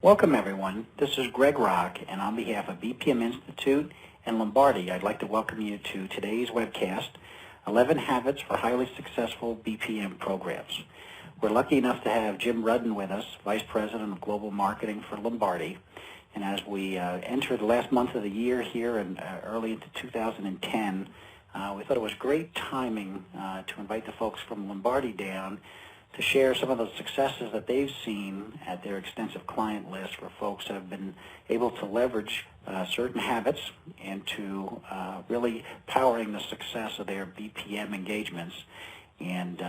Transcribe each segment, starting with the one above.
Welcome, everyone. This is Greg Rock, and on behalf of BPM Institute and Lombardi, I'd like to welcome you to today's webcast, 11 Habits for Highly Successful BPM Programs. We're lucky enough to have Jim Rudden with us, Vice President of Global Marketing for Lombardi. And as we enter the last month of the year here and early into 2010, we thought it was great timing to invite the folks from Lombardi down to share some of the successes that they've seen at their extensive client list for folks that have been able to leverage certain habits into really powering the success of their BPM engagements. And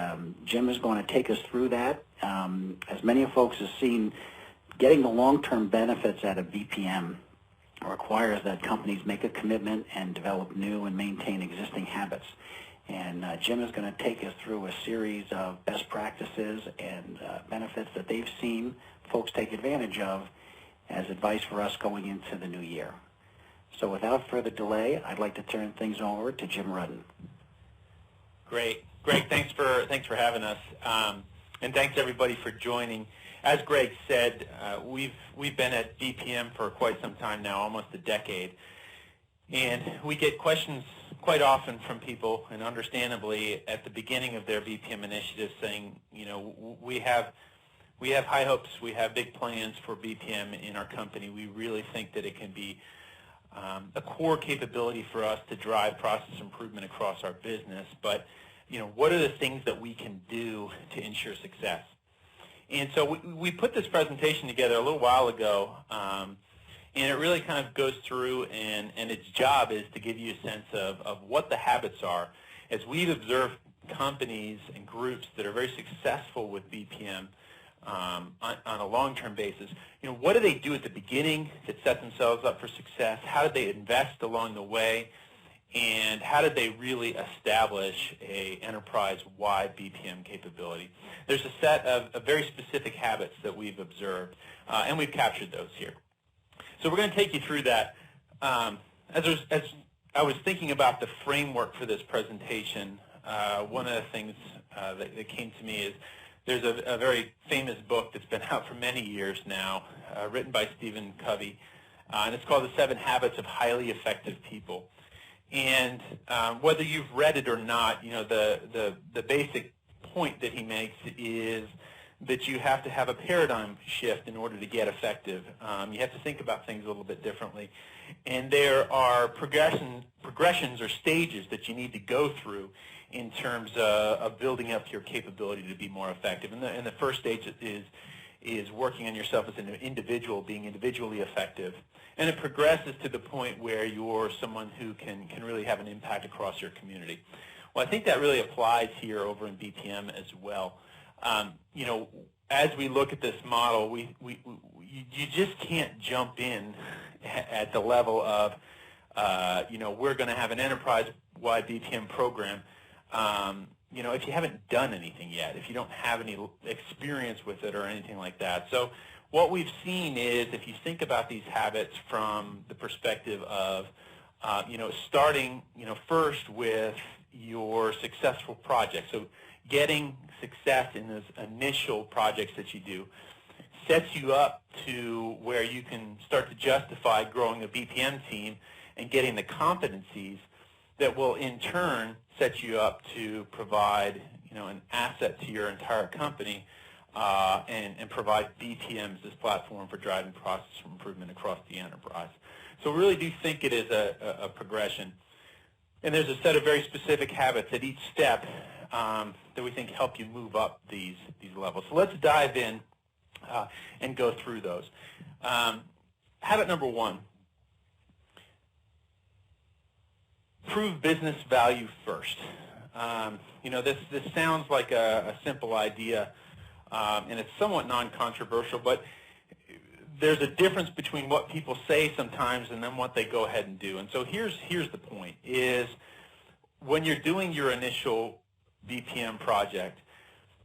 Jim is going to take us through that. As many of folks have seen, getting the long-term benefits out of BPM requires that companies make a commitment and develop new and maintain existing habits. And Jim is going to take us through a series of best practices and benefits that they've seen folks take advantage of as advice for us going into the new year. So without further delay, I'd like to turn things over to Jim Rudden. Great. Greg, thanks for having us. And thanks everybody for joining. As Greg said, we've been at BPM for quite some time now, almost a decade. And we get questions quite often from people, and understandably, at the beginning of their BPM initiative saying, you know, we have high hopes, we have big plans for BPM in our company. We really think that it can be a core capability for us to drive process improvement across our business. But, you know, what are the things that we can do to ensure success? And so we put this presentation together a little while ago, and it really kind of goes through, and its job is to give you a sense of what the habits are. As we've observed companies and groups that are very successful with BPM on a long-term basis, you know, what do they do at the beginning that set themselves up for success? How did they invest along the way? And how did they really establish a enterprise-wide BPM capability? There's a set of very specific habits that we've observed, and we've captured those here. So we're going to take you through that. As I was thinking about the framework for this presentation, one of the things that came to me is there's a very famous book that's been out for many years now, written by Stephen Covey, and it's called The 7 Habits of Highly Effective People. And whether you've read it or not, you know, the basic point that he makes is that you have to have a paradigm shift in order to get effective. You have to think about things a little bit differently. And there are progressions or stages that you need to go through in terms of building up your capability to be more effective. And the first stage is working on yourself as an individual, being individually effective. And it progresses to the point where you're someone who can really have an impact across your community. Well, I think that really applies here over in BPM as well. You know, as we look at this model, you just can't jump in at the level of, you know, we're going to have an enterprise-wide BPM program, you know, if you haven't done anything yet, if you don't have any experience with it or anything like that. So what we've seen is, if you think about these habits from the perspective of, you know, starting, you know, first with your successful project. So getting success in those initial projects that you do sets you up to where you can start to justify growing a BPM team and getting the competencies that will in turn set you up to provide, you know, an asset to your entire company and provide BPM as this platform for driving process improvement across the enterprise. So we really do think it is a progression. And there's a set of very specific habits at each step that we think help you move up these levels. So let's dive in and go through those. Habit number 1, prove business value first. You know, this sounds like a simple idea, and it's somewhat non-controversial, but there's a difference between what people say sometimes and then what they go ahead and do. And so here's the point, is when you're doing your initial BPM project,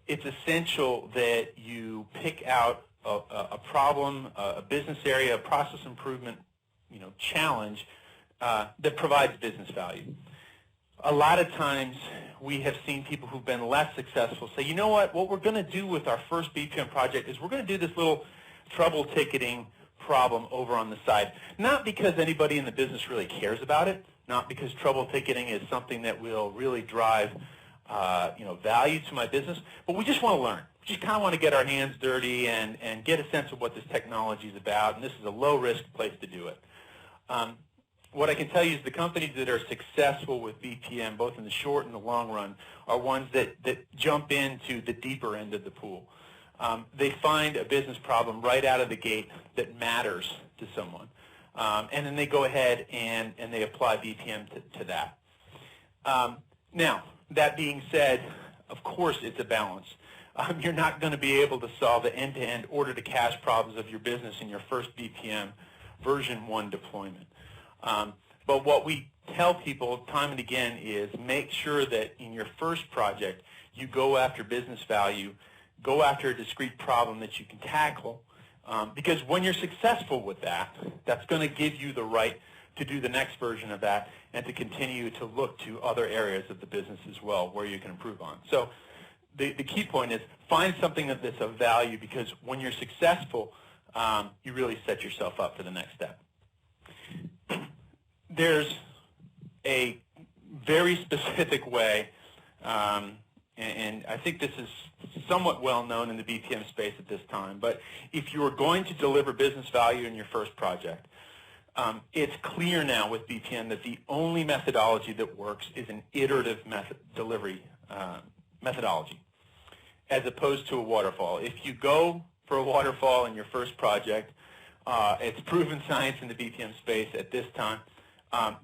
it's essential that you pick out a problem, a business area, a process improvement, you know, challenge that provides business value. A lot of times we have seen people who've been less successful say, you know what we're going to do with our first BPM project is we're going to do this little trouble ticketing problem over on the side. Not because anybody in the business really cares about it, not because trouble ticketing is something that will really drive value to my business, but we just want to learn. We just kind of want to get our hands dirty and get a sense of what this technology is about, and this is a low-risk place to do it. What I can tell you is the companies that are successful with BPM, both in the short and the long run, are ones that jump into the deeper end of the pool. They find a business problem right out of the gate that matters to someone, and then they go ahead and they apply BPM to that. Now, that being said, of course it's a balance. You're not going to be able to solve the end-to-end order-to-cash problems of your business in your first BPM version 1 deployment. But what we tell people time and again is make sure that in your first project you go after business value, go after a discrete problem that you can tackle, because when you're successful with that, that's going to give you the right to do the next version of that and to continue to look to other areas of the business as well where you can improve on. So the key point is find something that's of value, because when you're successful, you really set yourself up for the next step. There's a very specific way, and I think this is somewhat well known in the BPM space at this time, but if you are going to deliver business value in your first project, it's clear now with BPM that the only methodology that works is an iterative delivery methodology, as opposed to a waterfall. If you go for a waterfall in your first project, it's proven science in the BPM space at this time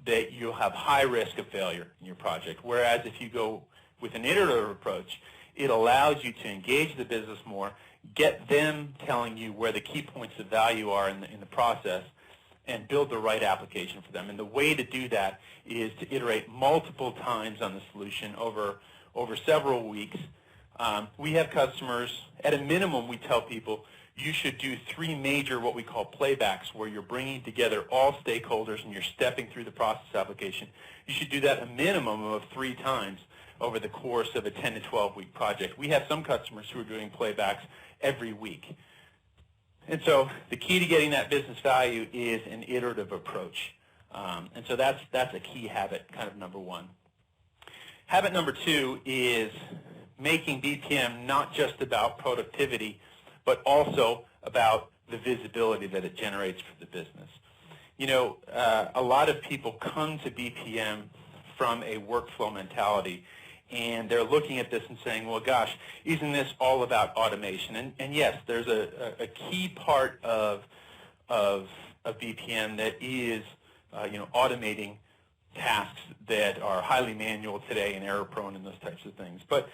that you'll have high risk of failure in your project. Whereas if you go with an iterative approach, it allows you to engage the business more, get them telling you where the key points of value are in the process, and build the right application for them. And the way to do that is to iterate multiple times on the solution over several weeks. We have customers, at a minimum we tell people, you should do 3 major what we call playbacks, where you're bringing together all stakeholders and you're stepping through the process application. You should do that a minimum of 3 times over the course of a 10 to 12 week project. We have some customers who are doing playbacks every week. And so the key to getting that business value is an iterative approach. And so that's a key habit, kind of number 1. Habit number 2 is making BPM not just about productivity, but also about the visibility that it generates for the business. You know, a lot of people come to BPM from a workflow mentality, and they're looking at this and saying, well, gosh, isn't this all about automation? And yes, there's a key part of BPM that is automating tasks that are highly manual today and error-prone and those types of things. But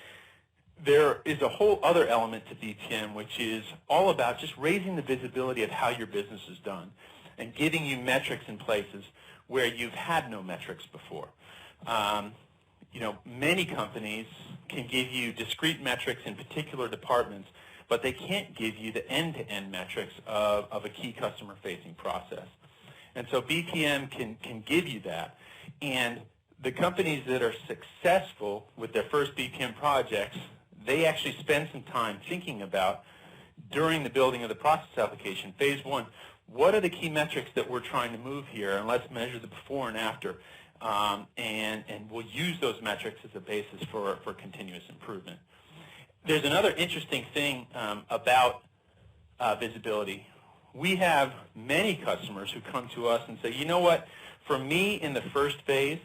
there is a whole other element to BPM, which is all about just raising the visibility of how your business is done and giving you metrics in places where you've had no metrics before. Many companies can give you discrete metrics in particular departments, but they can't give you the end-to-end metrics of a key customer-facing process. And so BPM can give you that. And the companies that are successful with their first BPM projects, they actually spend some time thinking about, during the building of the process application, phase 1, what are the key metrics that we're trying to move here, and let's measure the before and after. And we'll use those metrics as a basis for continuous improvement. There's another interesting thing about visibility. We have many customers who come to us and say, you know what, for me in the first phase,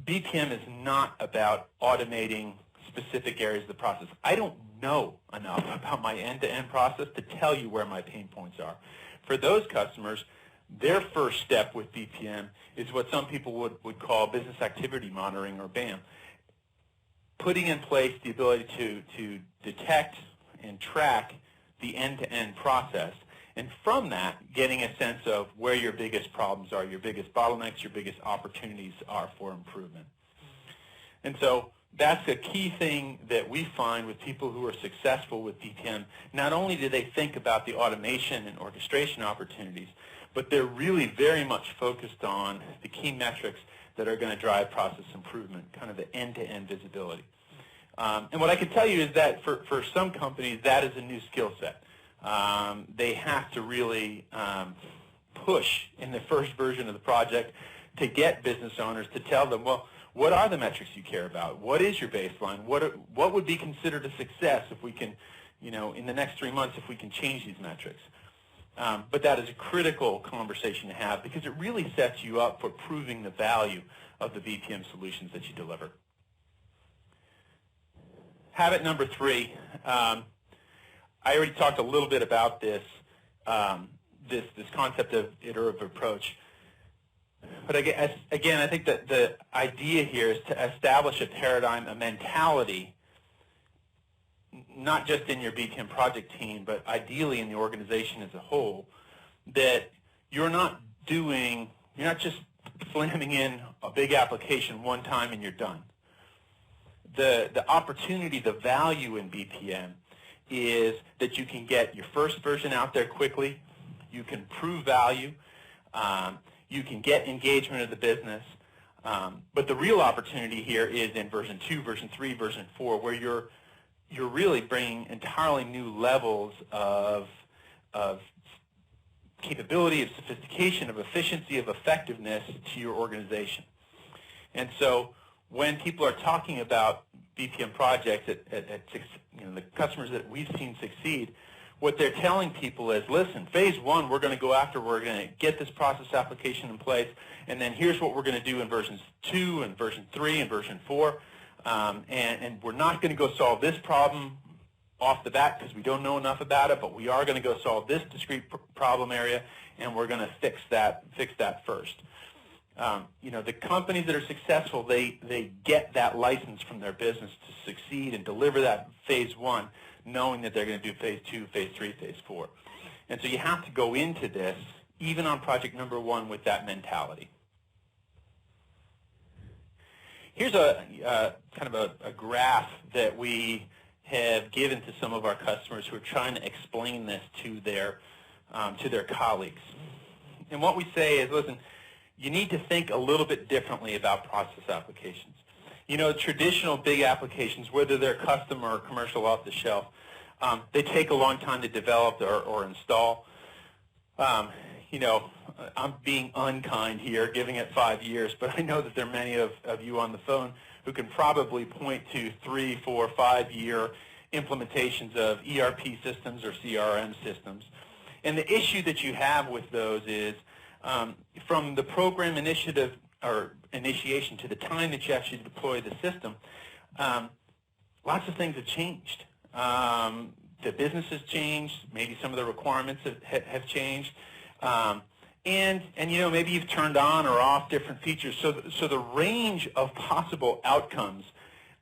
BPM is not about automating specific areas of the process. I don't know enough about my end-to-end process to tell you where my pain points are. For those customers, their first step with BPM is what some people would call business activity monitoring, or BAM. Putting in place the ability to detect and track the end-to-end process, and from that, getting a sense of where your biggest problems are, your biggest bottlenecks, your biggest opportunities are for improvement. And so that's a key thing that we find with people who are successful with BPM. Not only do they think about the automation and orchestration opportunities, but they're really very much focused on the key metrics that are going to drive process improvement, kind of the end-to-end visibility. And what I can tell you is that for some companies, that is a new skill set. They have to really push in the first version of the project to get business owners to tell them, well, what are the metrics you care about? What is your baseline? What would be considered a success if we can, in the next 3 months, if we can change these metrics? But that is a critical conversation to have because it really sets you up for proving the value of the BPM solutions that you deliver. Habit number 3, I already talked a little bit about this, this concept of iterative approach. But again, I think that the idea here is to establish a paradigm, a mentality, not just in your BPM project team, but ideally in the organization as a whole, that you're not just slamming in a big application one time and you're done. The opportunity, the value in BPM is that you can get your first version out there quickly, you can prove value, you can get engagement of the business, but the real opportunity here is in version 2, version 3, version 4, where you're really bringing entirely new levels of capability, of sophistication, of efficiency, of effectiveness to your organization. And so when people are talking about BPM projects at the customers that we've seen succeed, what they're telling people is, listen, phase 1 we're going to go after, we're going to get this process application in place, and then here's what we're going to do in versions 2 and version 3 and version 4. And we're not going to go solve this problem off the bat because we don't know enough about it, but we are going to go solve this discrete problem area, and we're going to fix that first. The companies that are successful, they get that license from their business to succeed and deliver that phase 1, knowing that they're going to do phase 2, phase 3, phase 4. And so you have to go into this, even on project number 1, with that mentality. Here's a kind of a graph that we have given to some of our customers who are trying to explain this to their colleagues. And what we say is, listen, you need to think a little bit differently about process applications. Traditional big applications, whether they're custom or commercial off the shelf, they take a long time to develop or install. I'm being unkind here, giving it 5 years, but I know that there are many of you on the phone who can probably point to 3, 4, 5-year implementations of ERP systems or CRM systems. And the issue that you have with those is from the program initiative or initiation to the time that you actually deploy the system, lots of things have changed. The business has changed. Maybe some of the requirements have changed. And maybe you've turned on or off different features. So the range of possible outcomes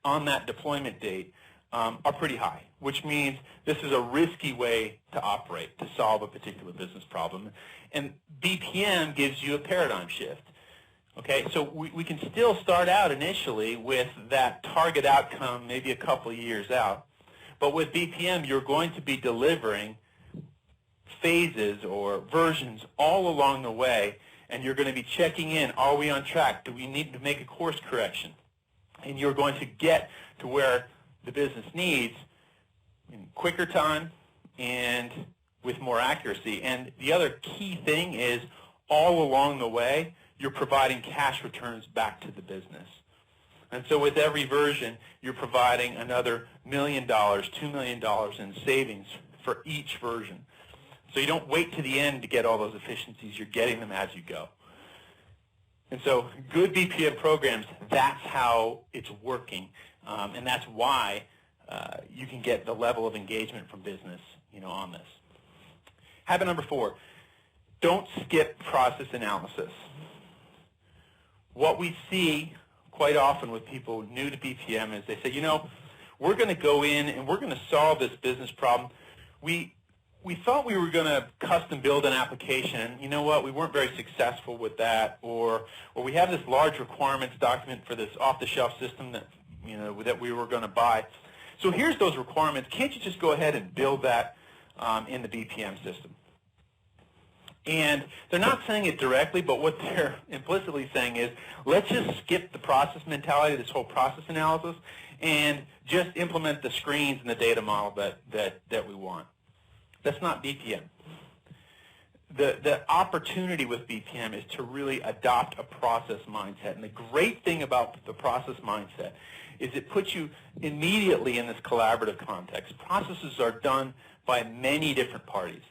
on that deployment date are pretty high, which means this is a risky way to operate, to solve a particular business problem. And BPM gives you a paradigm shift. Okay, so we can still start out initially with that target outcome maybe a couple of years out. But with BPM, you're going to be delivering phases or versions all along the way, and you're going to be checking in, are we on track? Do we need to make a course correction? And you're going to get to where the business needs in quicker time and with more accuracy. And the other key thing is all along the way, you're providing cash returns back to the business. And so with every version, you're providing another $1 million, $2 million in savings for each version. So you don't wait to the end to get all those efficiencies. You're getting them as you go. And so good BPM programs, that's how it's working. And that's why you can get the level of engagement from business on this. Habit number 4, don't skip process analysis. What we see quite often with people new to BPM is they say, we're going to go in and we're going to solve this business problem. We thought we were going to custom build an application. You know what? We weren't very successful with that. Or we have this large requirements document for this off-the-shelf system that we were going to buy. So here's those requirements. Can't you just go ahead and build that in the BPM system? And they're not saying it directly, but what they're implicitly saying is, let's just skip the process mentality, this whole process analysis, and just implement the screens and the data model that we want. That's not BPM. The opportunity with BPM is to really adopt a process mindset. And the great thing about the process mindset is it puts you immediately in this collaborative context. Processes are done by many different parties.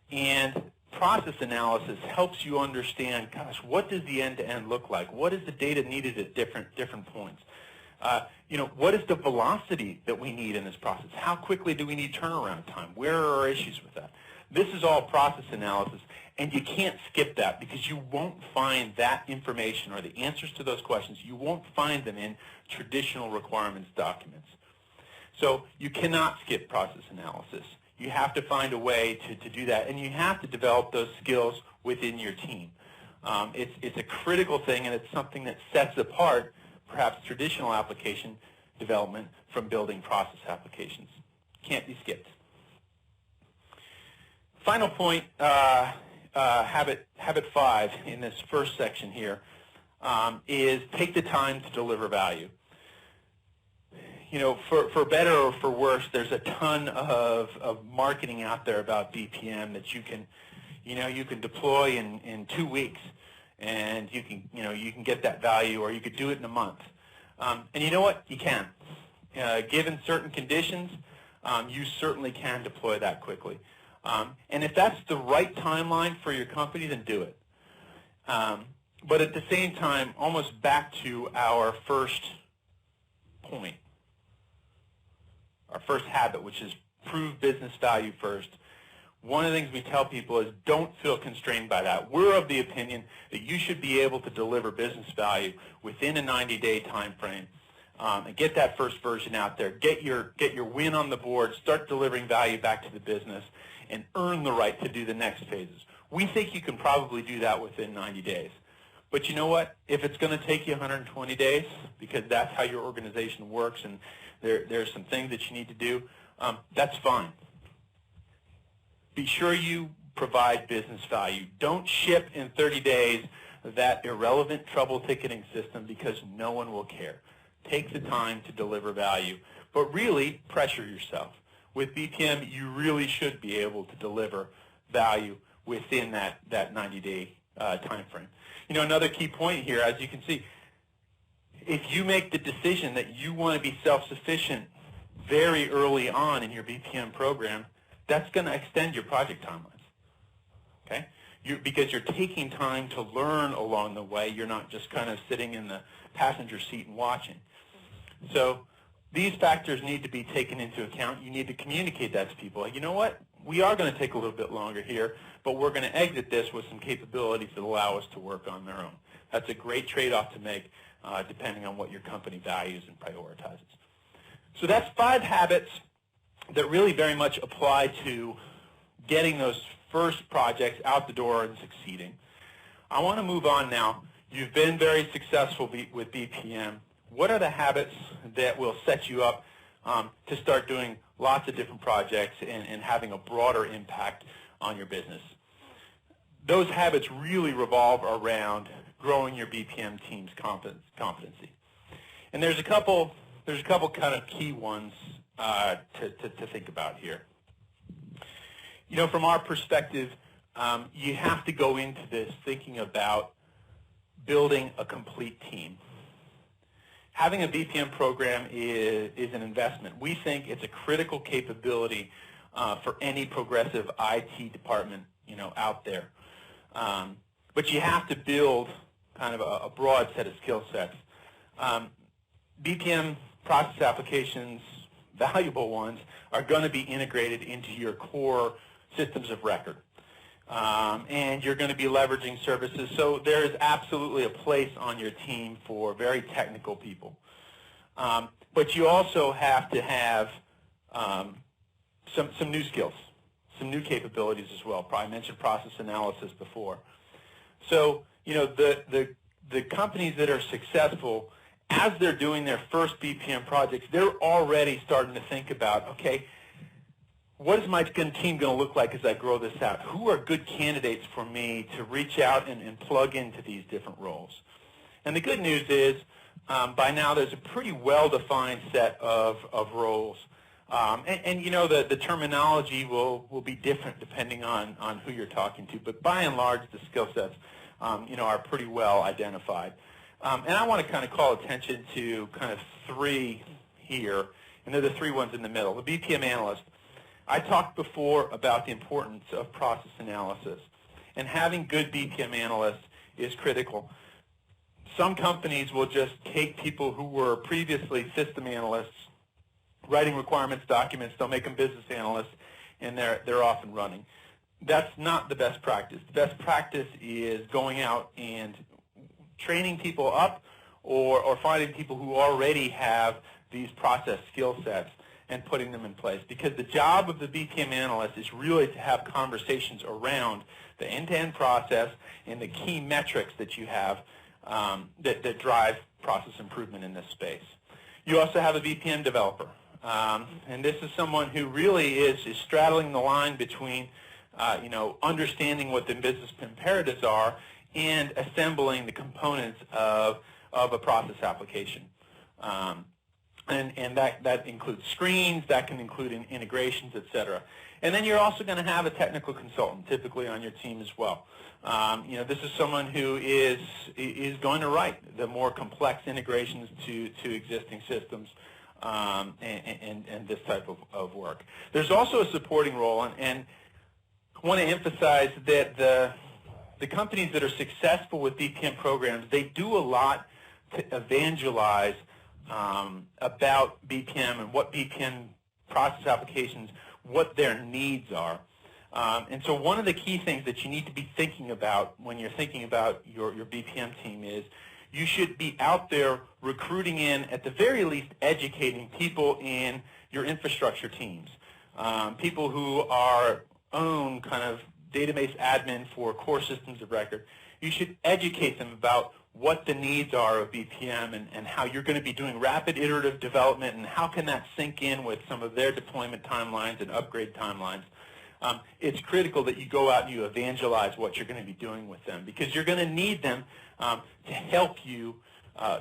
And process analysis helps you understand, gosh, what does the end-to-end look like? What is the data needed at different points? What is the velocity that we need in this process? How quickly do we need turnaround time? Where are our issues with that? This is all process analysis, and you can't skip that because you won't find that information or the answers to those questions. You won't find them in traditional requirements documents. So you cannot skip process analysis. You have to find a way to do that, and you have to develop those skills within your team. It's a critical thing, and it's something that sets apart perhaps traditional application development from building process applications. Can't be skipped. Final point, habit 5 in this first section here is take the time to deliver value. For better or for worse, there's a ton of marketing out there about BPM that you can deploy in 2 weeks, and you can get that value, or you could do it in a month. And you know what? You can. Given certain conditions, you certainly can deploy that quickly. And if that's the right timeline for your company, then do it. But at the same time, almost back to our first point, our first habit, which is prove business value first. One of the things we tell people is don't feel constrained by that. We're of the opinion that you should be able to deliver business value within a 90-day time frame and get that first version out there. Get your win on the board. Start delivering value back to the business and earn the right to do the next phases. We think you can probably do that within 90 days. But you know what? If it's going to take you 120 days, because that's how your organization works and there's some things that you need to do, that's fine. Be sure you provide business value. Don't ship in 30 days that irrelevant trouble ticketing system because no one will care. Take the time to deliver value, but really pressure yourself. With BPM, you really should be able to deliver value within that 90-day time frame. Another key point here, as you can see, if you make the decision that you want to be self-sufficient very early on in your BPM program, that's going to extend your project timelines, okay? Because you're taking time to learn along the way. You're not just kind of sitting in the passenger seat and watching. So these factors need to be taken into account. You need to communicate that to people. You know what? We are going to take a little bit longer here, but we're going to exit this with some capabilities that allow us to work on their own. That's a great trade-off to make depending on what your company values and prioritizes. So that's 5 habits that really very much apply to getting those first projects out the door and succeeding. I want to move on now. You've been very successful with BPM. What are the habits that will set you up to start doing lots of different projects and having a broader impact on your business? Those habits really revolve around growing your BPM team's competency. And there's a couple kind of key ones to think about here. From our perspective, you have to go into this thinking about building a complete team. Having a BPM program is an investment. We think it's a critical capability for any progressive IT department, out there. But you have to build kind of a broad set of skill sets. BPM process applications, valuable ones, are going to be integrated into your core systems of record. And you're going to be leveraging services. So there is absolutely a place on your team for very technical people. But you also have to have some new skills, some new capabilities as well. I mentioned process analysis before. So, the companies that are successful, as they're doing their first BPM projects, they're already starting to think about, okay, what is my team going to look like as I grow this out? Who are good candidates for me to reach out and plug into these different roles? And the good news is, by now there's a pretty well-defined set of roles. And you know, the terminology will be different depending on who you're talking to, but by and large, the skill sets, you know, are pretty well identified. And I want to kind of call attention to kind of three here, and they're the three ones in the middle. The BPM analyst. I talked before about the importance of process analysis, and having good BPM analysts is critical. Some companies will just take people who were previously system analysts, writing requirements documents, they'll make them business analysts, and they're off and running. That's not the best practice. The best practice is going out and training people up or finding people who already have these process skill sets and putting them in place. Because the job of the BPM analyst is really to have conversations around the end-to-end process and the key metrics that you have that drive process improvement in this space. You also have a BPM developer. And this is someone who really is straddling the line between you know, understanding what the business imperatives are and assembling the components of a process application. And that includes screens, that can include integrations, et cetera. And then you're also going to have a technical consultant typically on your team as well. You know, this is someone who is going to write the more complex integrations to existing systems and this type of work. There's also a supporting role, and I want to emphasize that the companies that are successful with BPM programs, they do a lot to evangelize about BPM and what BPM process applications, what their needs are. And so one of the key things that you need to be thinking about when you're thinking about your BPM team is you should be out there recruiting in, at the very least, educating people in your infrastructure teams, people who own kind of database admin for core systems of record. You should educate them about what the needs are of BPM and how you're going to be doing rapid iterative development and how can that sync in with some of their deployment timelines and upgrade timelines. It's critical that you go out and you evangelize what you're going to be doing with them, because you're going to need them to help you,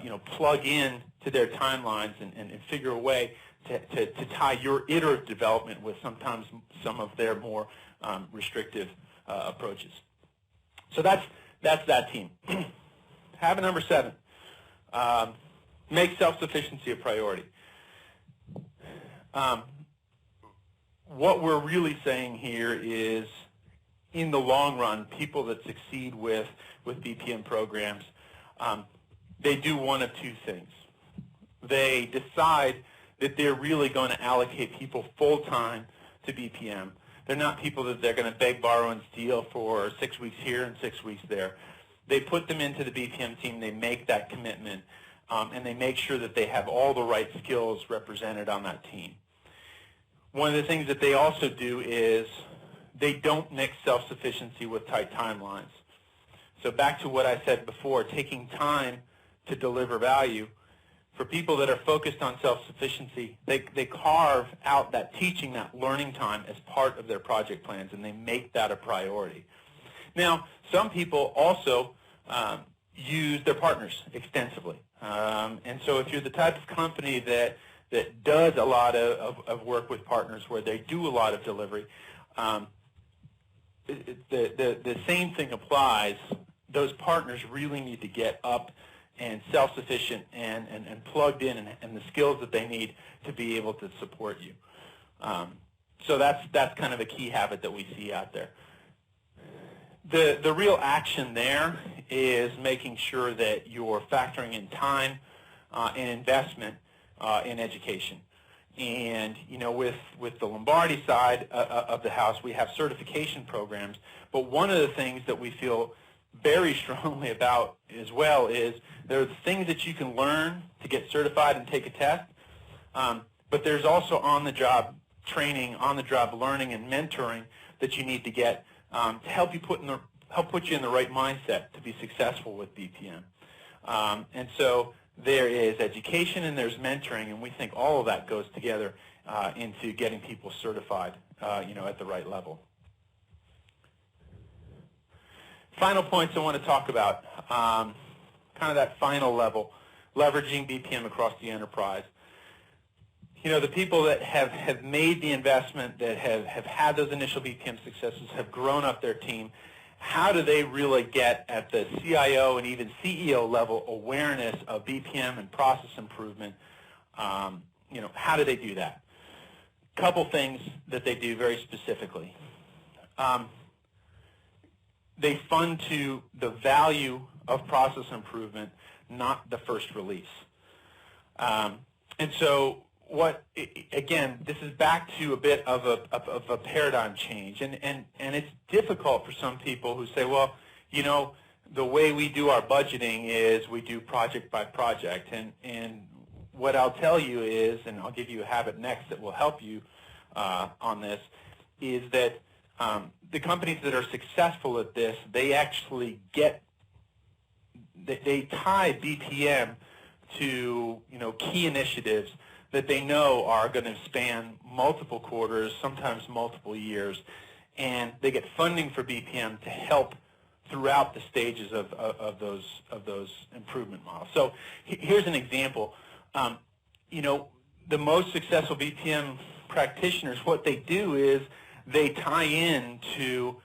you know, plug in to their timelines and figure a way to tie your iterative development with sometimes some of their more restrictive approaches. So that's that team. Habit number 7, make self-sufficiency a priority. What we're really saying here is, in the long run, people that succeed with BPM programs, they do one of two things. They decide that they're really going to allocate people full-time to BPM. They're not people that they're going to beg, borrow, and steal for 6 weeks here and 6 weeks there. They put them into the BPM team, they make that commitment, and they make sure that they have all the right skills represented on that team. One of the things that they also do is they don't mix self-sufficiency with tight timelines. So back to what I said before, taking time to deliver value. For people that are focused on self-sufficiency, they carve out that teaching, that learning time as part of their project plans, and they make that a priority. Now, some people also use their partners extensively. And so if you're the type of company that does a lot of work with partners where they do a lot of delivery, the same thing applies. Those partners really need to get up and self-sufficient and plugged in and the skills that they need to be able to support you. So that's kind of a key habit that we see out there. The real action there is making sure that you're factoring in time and investment in education. And, you know, with the Lombardi side of the house, we have certification programs. But one of the things that we feel very strongly about as well is there are things that you can learn to get certified and take a test. But there's also on-the-job training, on-the-job learning and mentoring that you need to get to help you put you in the right mindset to be successful with BPM. And so there is education and there's mentoring, and we think all of that goes together into getting people certified, you know, at the right level. Final points I want to talk about, kind of that final level, leveraging BPM across the enterprise. the people that have made the investment, that have had those initial BPM successes, have grown up their team, how do they really get at the CIO and even CEO level awareness of BPM and process improvement? How do they do that? Couple things that they do very specifically. They fund to the value of process improvement, not the first release. And so again, this is back to a bit of a paradigm change. And it's difficult for some people who say, well, the way we do our budgeting is we do project by project. And what I'll tell you is, and I'll give you a habit next that will help you on this, is that the companies that are successful at this, they actually they tie BPM to key initiatives that they know are going to span multiple quarters, sometimes multiple years, and they get funding for BPM to help throughout the stages of those improvement models. So here's an example. The most successful BPM practitioners, what they do is they tie in to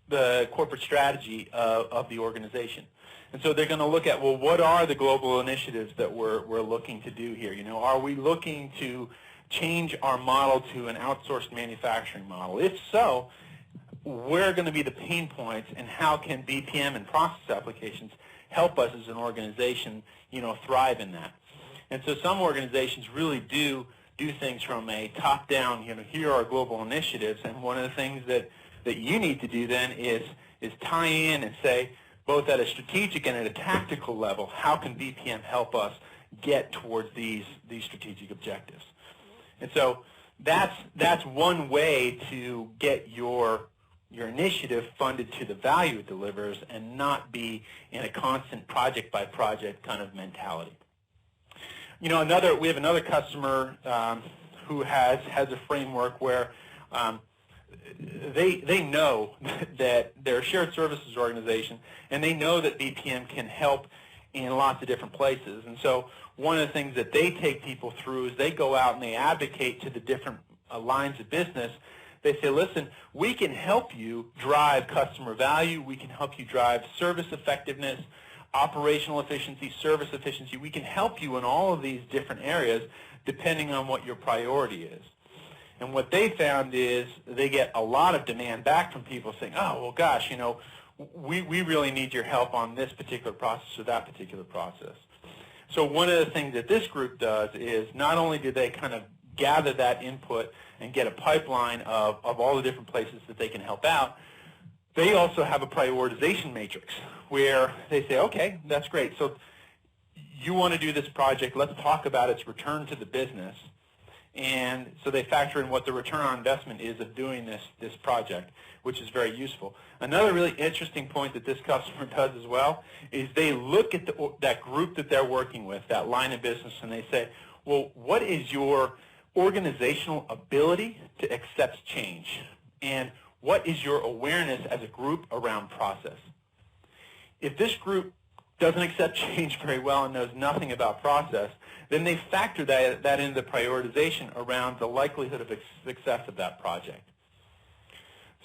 the corporate strategy of the organization. And so they're going to look at, well, what are the global initiatives that we're looking to do here? Are we looking to change our model to an outsourced manufacturing model? If so, where are going to be the pain points, and how can BPM and process applications help us as an organization, thrive in that? And so some organizations really do things from a top-down, here are our global initiatives, and one of the things that you need to do then is tie in and say, both at a strategic and at a tactical level, how can BPM help us get towards these strategic objectives? And so that's one way to get your initiative funded to the value it delivers and not be in a constant project-by-project kind of mentality. We have another customer who has a framework where they know that they're a shared services organization, and they know that BPM can help in lots of different places. And so one of the things that they take people through is they go out and they advocate to the different lines of business. They say, listen, we can help you drive customer value. We can help you drive service effectiveness, operational efficiency, service efficiency. We can help you in all of these different areas depending on what your priority is. And what they found is they get a lot of demand back from people saying, oh, well, gosh, we really need your help on this particular process or that particular process. So one of the things that this group does is not only do they kind of gather that input and get a pipeline of all the different places that they can help out, they also have a prioritization matrix where they say, okay, that's great. So you want to do this project. Let's talk about its return to the business. And so they factor in what the return on investment is of doing this project, which is very useful. Another really interesting point that this customer does as well is they look at that group that they're working with, that line of business, and they say, well, what is your organizational ability to accept change? And what is your awareness as a group around process? If this group doesn't accept change very well and knows nothing about process, then they factor that into the prioritization around the likelihood of success of that project.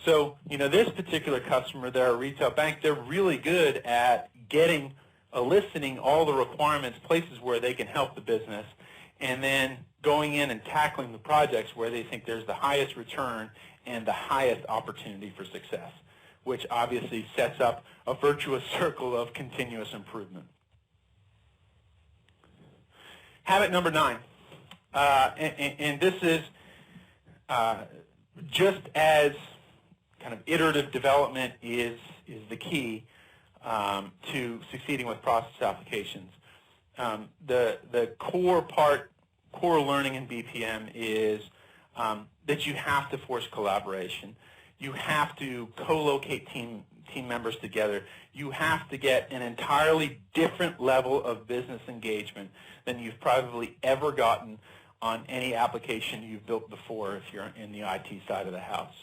So, this particular customer, they're a retail bank, they're really good at eliciting all the requirements, places where they can help the business, and then going in and tackling the projects where they think there's the highest return and the highest opportunity for success, which obviously sets up a virtuous circle of continuous improvement. Habit number 9, and this is just as kind of iterative development is the key to succeeding with process applications. The core learning in BPM is that you have to force collaboration. You have to co-locate team members together. You have to get an entirely different level of business engagement than you've probably ever gotten on any application you've built before if you're in the IT side of the house.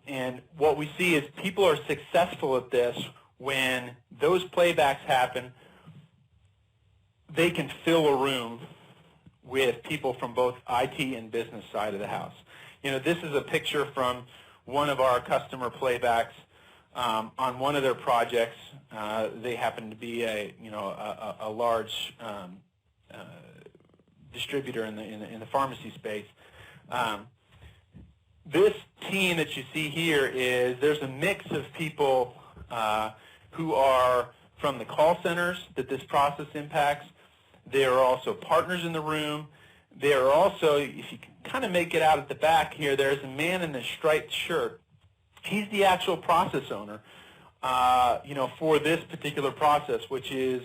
And what we see is people are successful at this when those playbacks happen. They can fill a room with people from both IT and business side of the house. This is a picture from one of our customer playbacks on one of their projects. They happen to be a large distributor in the pharmacy space. This team that you see here there's a mix of people who are from the call centers that this process impacts. There are also partners in the room. There are also, if you can kind of make it out at the back here, there's a man in a striped shirt. He's the actual process owner, for this particular process, which is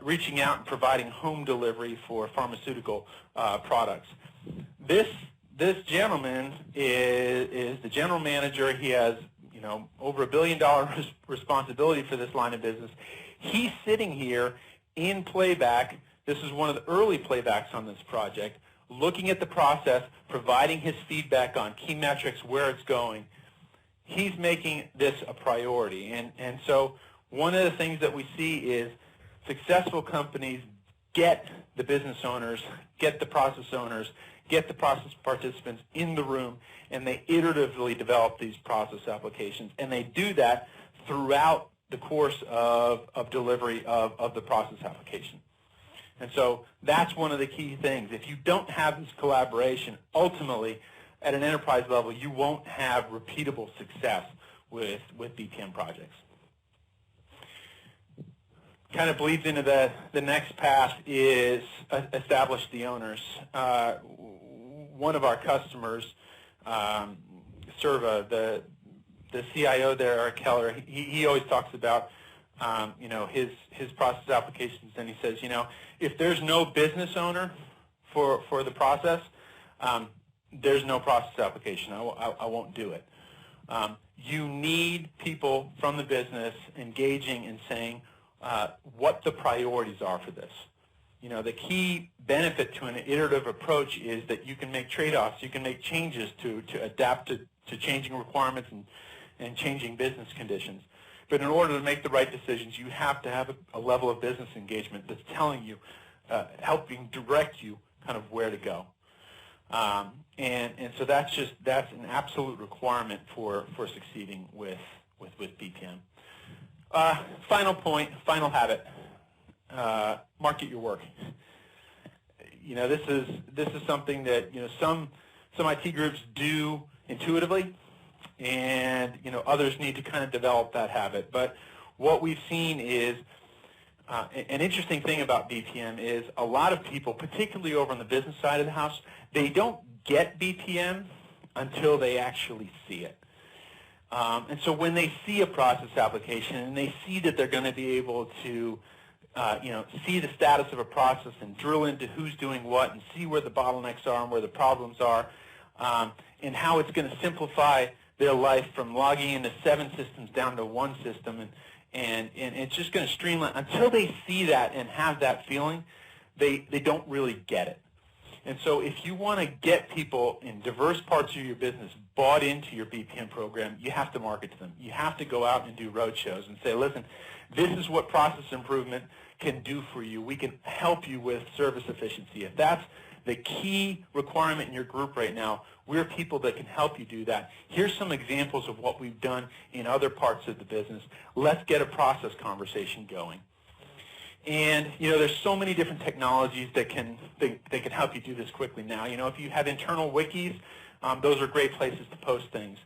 reaching out and providing home delivery for pharmaceutical products. This gentleman is the general manager. He has over $1 billion responsibility for this line of business. He's sitting here in playback. This is one of the early playbacks on this project, looking at the process, providing his feedback on key metrics, where it's going. He's making this a priority. And so one of the things that we see is successful companies get the business owners, get the process owners, get the process participants in the room, and they iteratively develop these process applications. And they do that throughout the course of delivery of the process application. And so that's one of the key things. If you don't have this collaboration, ultimately, at an enterprise level, you won't have repeatable success with BPM projects. Kind of bleeds into the next path is establish the owners. One of our customers, the CIO there, Eric Keller, he always talks about his process applications, and he says, if there's no business owner for the process, there's no process application. I won't do it. You need people from the business engaging and saying what the priorities are for this. The key benefit to an iterative approach is that you can make trade-offs, you can make changes to adapt to changing requirements and changing business conditions. But in order to make the right decisions, you have to have a level of business engagement that's telling you, helping direct you kind of where to go. And so that's an absolute requirement for succeeding with BPM. Final point, final habit. Market your work. This is something that some IT groups do intuitively, and others need to kind of develop that habit. But what we've seen is an interesting thing about BPM is a lot of people, particularly over on the business side of the house, they don't get BPM until they actually see it. And so when they see a process application and they see that they're going to be able to see the status of a process and drill into who's doing what and see where the bottlenecks are and where the problems are, and how it's going to simplify their life from logging into 7 systems down to 1 system, and it's just going to streamline. Until they see that and have that feeling, they don't really get it. And so if you want to get people in diverse parts of your business bought into your BPM program, you have to market to them. You have to go out and do roadshows and say, listen, this is what process improvement can do for you. We can help you with service efficiency. If that's the key requirement in your group right now, we're people that can help you do that. Here's some examples of what we've done in other parts of the business. Let's get a process conversation going. And there's so many different technologies that can help you do this quickly now. If you have internal wikis, those are great places to post things.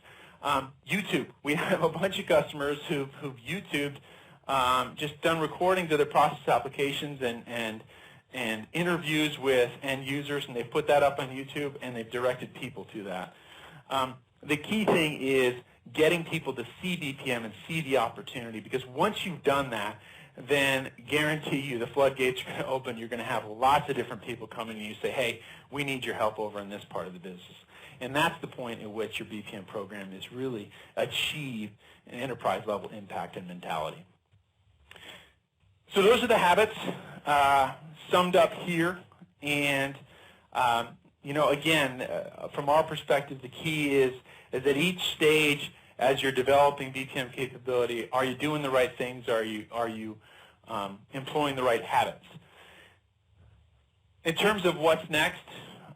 YouTube, we have a bunch of customers who've YouTubed, just done recordings of their process applications and interviews with end users, and they've put that up on YouTube, and they've directed people to that. The key thing is getting people to see BPM and see the opportunity, because once you've done that, then guarantee you the floodgates are going to open. You're going to have lots of different people coming and you say, hey, we need your help over in this part of the business. And that's the point at which your BPM program is really achieve an enterprise-level impact and mentality. So those are the habits summed up here. And, again, from our perspective, the key is at each stage, as you're developing BPM capability, are you doing the right things? Are you employing the right habits? In terms of what's next,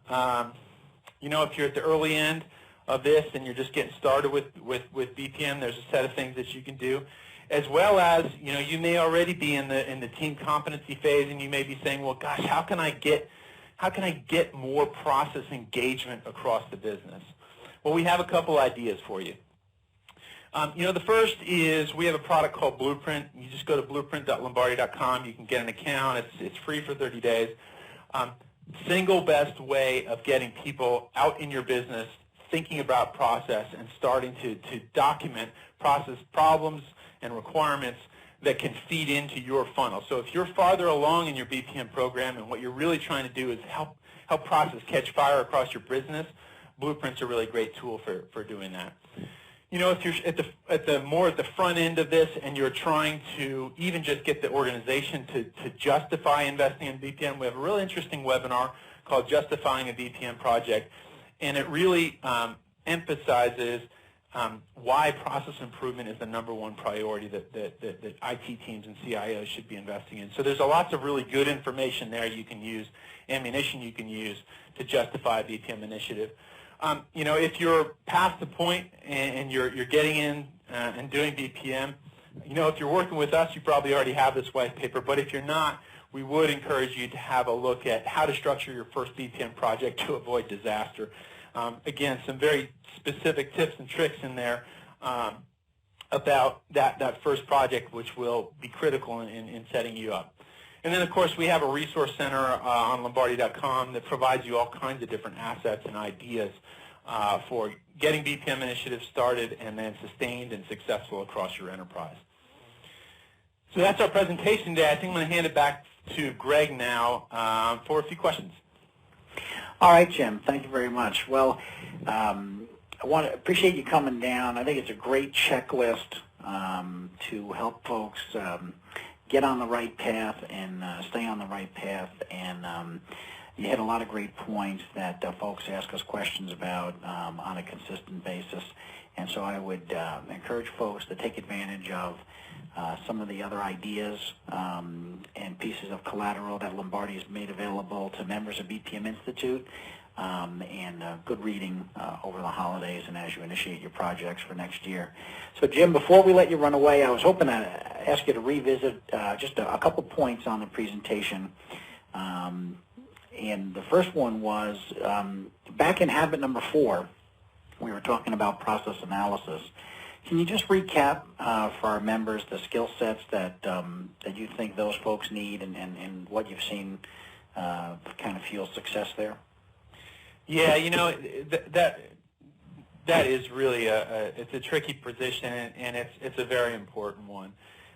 if you're at the early end of this and you're just getting started with BPM, there's a set of things that you can do, as well as you may already be in the team competency phase, and you may be saying, well, gosh, how can I get more process engagement across the business? Well, we have a couple ideas for you. The first is we have a product called Blueprint. You just go to blueprint.lombardi.com. You can get an account. It's free for 30 days. Single best way of getting people out in your business thinking about process and starting to document process problems and requirements that can feed into your funnel. So if you're farther along in your BPM program and what you're really trying to do is help process catch fire across your business, Blueprint's a really great tool for doing that. If you're at the front end of this and you're trying to even just get the organization to justify investing in BPM, we have a really interesting webinar called Justifying a BPM Project, and it really emphasizes why process improvement is the #1 priority that IT teams and CIOs should be investing in. So there's lots of really good information there you can use, ammunition you can use to justify a BPM initiative. If you're past the point and you're getting in and doing BPM, if you're working with us, you probably already have this white paper. But if you're not, we would encourage you to have a look at how to structure your first BPM project to avoid disaster. Again, some very specific tips and tricks in there about that first project, which will be critical in setting you up. And then, of course, we have a resource center on Lombardi.com that provides you all kinds of different assets and ideas for getting BPM initiatives started and then sustained and successful across your enterprise. So that's our presentation today. I think I'm going to hand it back to Greg now for a few questions. All right, Jim. Thank you very much. Well, I appreciate you coming down. I think it's a great checklist to help folks get on the right path and stay on the right path. And you had a lot of great points that folks ask us questions about on a consistent basis. And so I would encourage folks to take advantage of some of the other ideas and pieces of collateral that Lombardi has made available to members of BPM Institute, and good reading over the holidays and as you initiate your projects for next year. So, Jim, before we let you run away, I was hoping to ask you to revisit just a couple points on the presentation. And the first one was, back in habit number 4, we were talking about process analysis. Can you just recap for our members the skill sets that you think those folks need and what you've seen kind of fuel success there? Yeah, that is really it's a tricky position, and it's a very important one.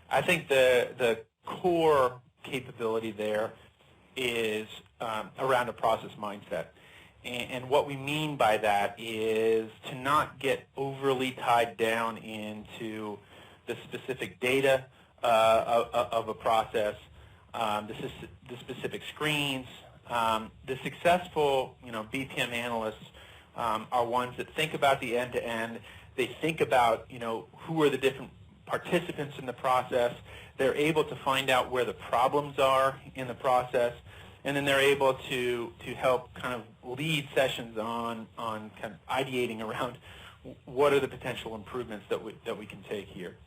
I think the core capability there is around a process mindset. And what we mean by that is to not get overly tied down into the specific data of a process, the specific screens. The successful, BPM analysts are ones that think about the end-to-end. They think about, who are the different participants in the process. They're able to find out where the problems are in the process. And then they're able to help kind of lead sessions on kind of ideating around what are the potential improvements that we can take here.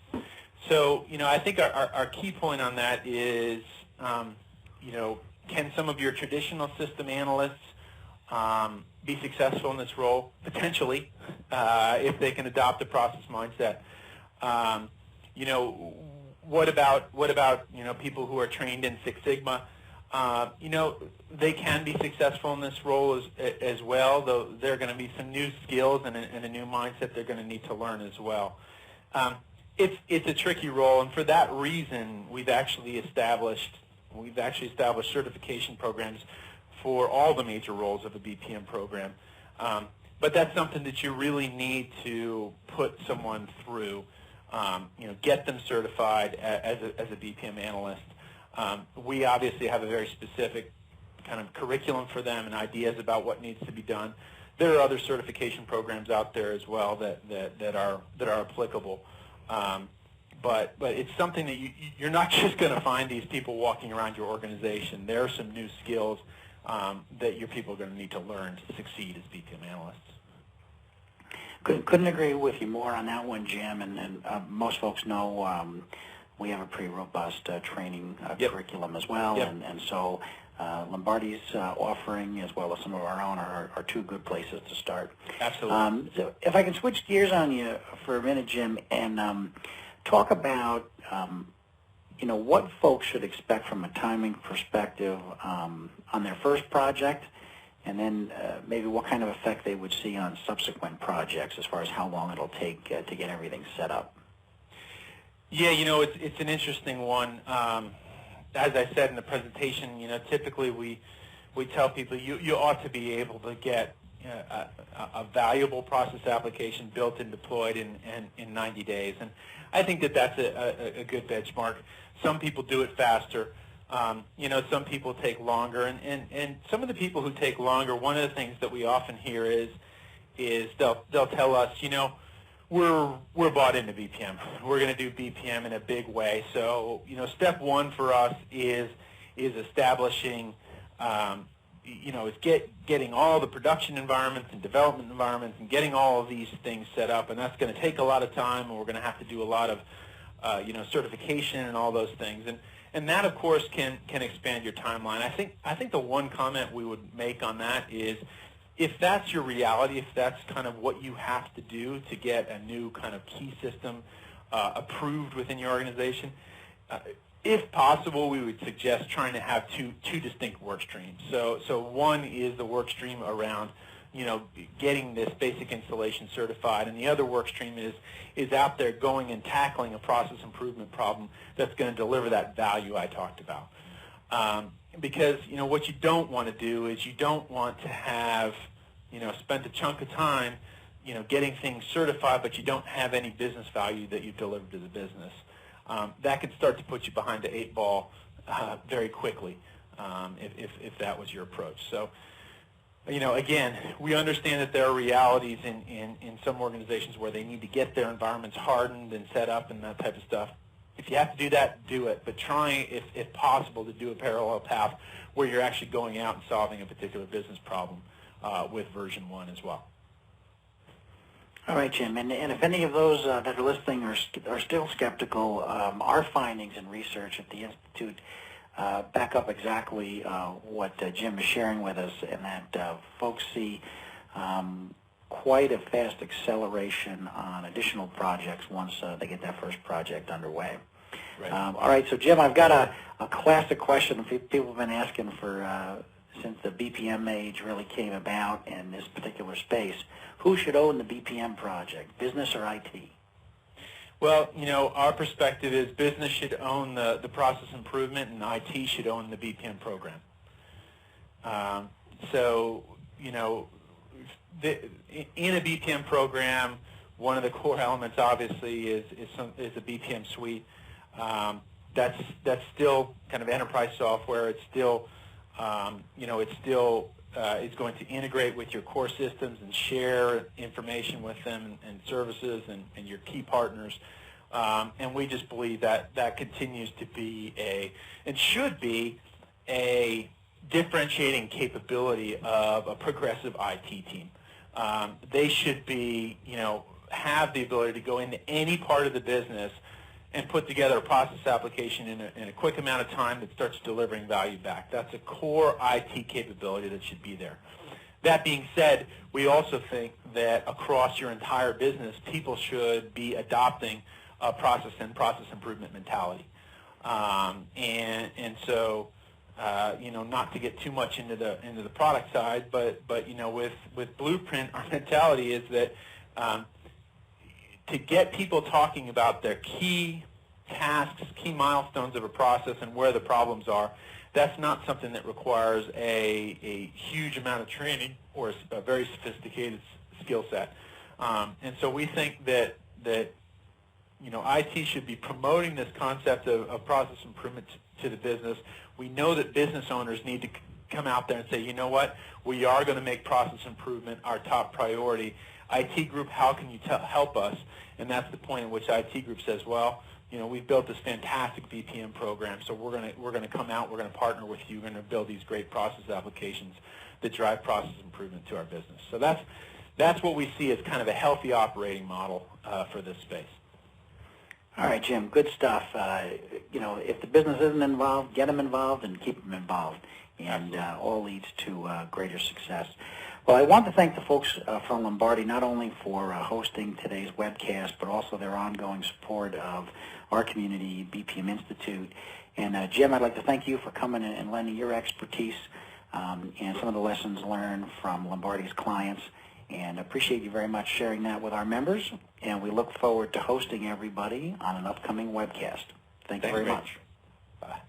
So, I think our key point on that is, can some of your traditional system analysts be successful in this role? Potentially, if they can adopt a process mindset. What about people who are trained in Six Sigma? They can be successful in this role as well, though there are going to be some new skills and a new mindset they're going to need to learn as well. It's a tricky role, and for that reason, we've actually established certification programs for all the major roles of a BPM program. But that's something that you really need to put someone through, get them certified as a BPM analyst. We obviously have a very specific kind of curriculum for them and ideas about what needs to be done. There are other certification programs out there as well that are applicable. But it's something that you're not just going to find these people walking around your organization. There are some new skills that your people are going to need to learn to succeed as BPM analysts. Couldn't agree with you more on that one, Jim. And most folks know we have a pretty robust training curriculum as well. Yep. And so Lombardi's offering, as well as some of our own, are two good places to start. Absolutely. So if I can switch gears on you for a minute, Jim, and talk about what folks should expect from a timing perspective on their first project, and then maybe what kind of effect they would see on subsequent projects as far as how long it'll take to get everything set up. Yeah, it's an interesting one. As I said in the presentation, typically we tell people you ought to be able to get a valuable process application built and deployed in 90 days. And I think that's a good benchmark. Some people do it faster. Some people take longer. And some of the people who take longer, one of the things that we often hear is they'll tell us, we're bought into BPM. We're going to do BPM in a big way. So, step one for us is establishing, getting all the production environments and development environments and getting all of these things set up. And that's going to take a lot of time, and we're going to have to do a lot of, certification and all those things. And that, of course, can expand your timeline. I think the one comment we would make on that is, if that's your reality, if that's kind of what you have to do to get a new kind of key system approved within your organization, if possible, we would suggest trying to have two distinct work streams. So one is the work stream around getting this basic installation certified, and the other work stream is out there going and tackling a process improvement problem that's going to deliver that value I talked about. Because what you don't want to do is you don't want to have spent a chunk of time getting things certified, but you don't have any business value that you've delivered to the business. That could start to put you behind the 8 ball very quickly if that was your approach. So again, we understand that there are realities in some organizations where they need to get their environments hardened and set up and that type of stuff. If you have to do that, do it. But try, if possible, to do a parallel path where you're actually going out and solving a particular business problem with version 1 as well. All right, Jim. And if any of those that are listening are still skeptical, our findings and research at the Institute back up exactly what Jim is sharing with us, and that folks see quite a fast acceleration on additional projects once they get that first project underway. Right. All right, so Jim, I've got a classic question people have been asking for since the BPM age really came about in this particular space. Who should own the BPM project, business or IT? Well, our perspective is business should own the process improvement, and IT should own the BPM program. In a BPM program, one of the core elements, obviously, is a BPM suite. That's still kind of enterprise software. It's still, is going to integrate with your core systems and share information with them and services and your key partners. And we just believe that continues to be and should be a differentiating capability of a progressive IT team. They should be, have the ability to go into any part of the business and put together a process application in a quick amount of time that starts delivering value back. That's a core IT capability that should be there. That being said, we also think that across your entire business, people should be adopting a process improvement mentality. So, not to get too much into the product side, but with Blueprint, our mentality is that to get people talking about their key tasks, key milestones of a process and where the problems are, that's not something that requires a huge amount of training or a very sophisticated skill set. And so we think that IT should be promoting this concept of process improvement to the business. We know that business owners need to come out there and say, you know what, we are going to make process improvement our top priority. IT group, how can you help us? And that's the point at which IT group says, well, we've built this fantastic BPM program, so we're going to come out, we're going to partner with you, we're going to build these great process applications that drive process improvement to our business. So that's what we see as kind of a healthy operating model for this space. All right, Jim, good stuff. If the business isn't involved, get them involved and keep them involved, and all leads to greater success. Well, I want to thank the folks from Lombardi not only for hosting today's webcast, but also their ongoing support of our community, BPM Institute. And Jim, I'd like to thank you for coming in and lending your expertise and some of the lessons learned from Lombardi's clients. And appreciate you very much sharing that with our members. And we look forward to hosting everybody on an upcoming webcast. Thank you very much. Bye.